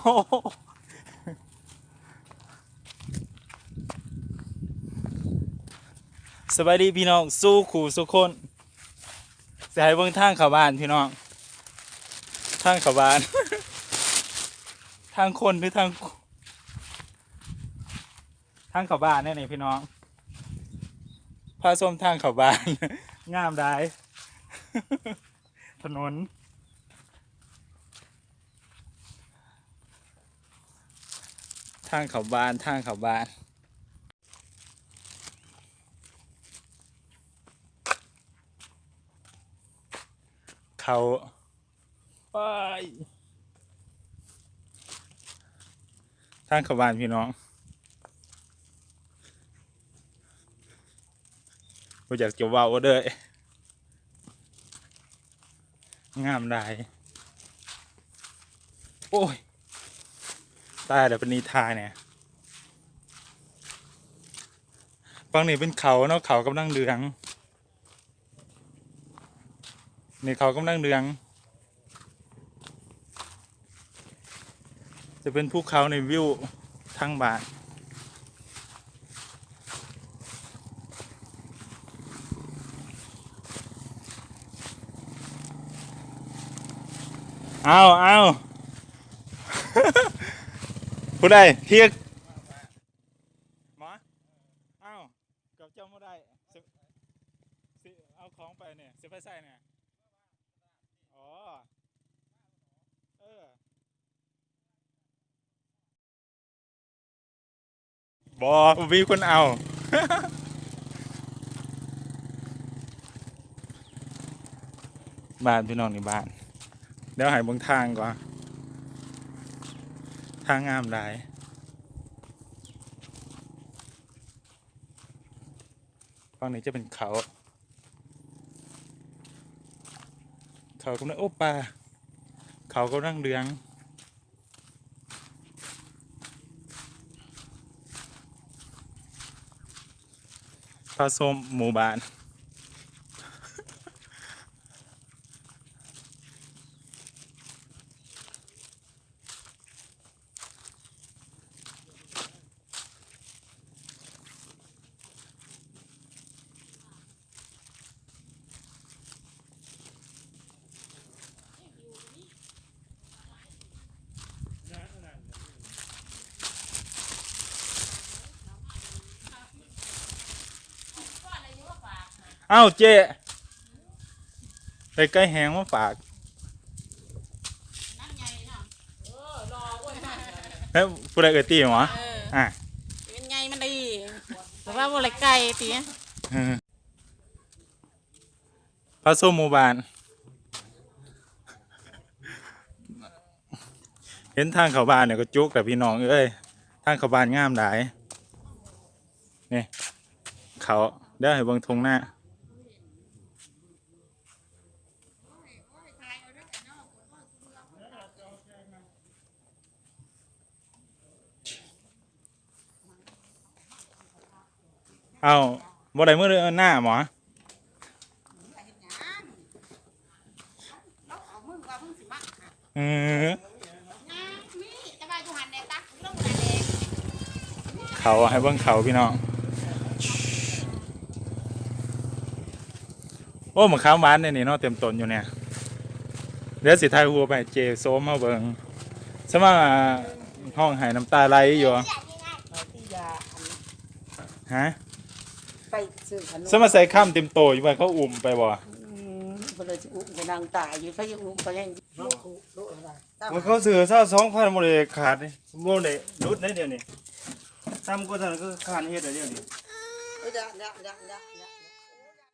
สวัสดีพี่น้องสู้ขู่สุคนจะให้เบิ่งทางเข้าบ้านพี่น้องทางเข้าบ้าน ทางคนหรือทางเข้าบ้านแน่นี่พี่น้องพาส้มทางเข้าบ้าน งามได้ ถนนทางเข้าบ้านเขาไปทางเข้าบ้านพี่น้องบ่อยากจะเว้าเด้องามได้โอ้ยตายแล้วเป็นนิทานเนี่ยฝั่งนี้เป็นเขาเนาะเขากำลังเดืองนี่เขากำลังเดืองจะเป็นภูเขาในวิวทางบ้านเอา ผู้ใดเทียกหมอเอากับเจ้าไม่ได้สิเอาของไปเนี่ยเสียไปใส่เนี่ยอ๋อบอมีคนเอา บ้านพี่น้องในบ้านเดี๋ยวหายบางทางก่อนทางงามได้ฝั่งนี้จะเป็นเขากำลังโอ้ปลาเขากำลังเลี้ยงปลาส้มหมู่บ้านเอ้าเจ๊ไปใกล้แหงมาฝากแล้วผู้ใดเอ่ยตีหรออ่ะเป็นไงมันดีแต่ว่าอะไรไก่ตีปลาส้มหมู่บ้านเห็นทางเข้าบ้านเนี่ยก็จุกแต่พี่น้องเอ้ยทางเข้าบ้านงามหลายนี่เขาเดี๋ยวให้เบิ่งทงหน้าเอาบ่ได้มื้อหน้าหมอเขาให้เบิ่งเขาพี่น้องโอ้มะขามหวานเนี่ยนี่เนาะเต็มต้นอยู่เนี่ยเดี๋ยวสิถ่ายรูปไปเจโซมมาเบิ่งซะมาห้องหายน้ำตาไหลอยู่ฮะไปซื้อขนมซะมาใส่ข้ามเต็มโตอยู่ไปเขาอุ้มไปบ่บ่เลยสิอุ้มไปนางตายอยู่ไผจะอุ้มไปยังมันเขาซื้อซะ2,000บ่ได้ขาดนี่บ่ได้รุดได้เดี๋ยวนี้ซ้ำก็เท่านั้นก็ขาดเฮ็ดได้เดี๋ยวนี้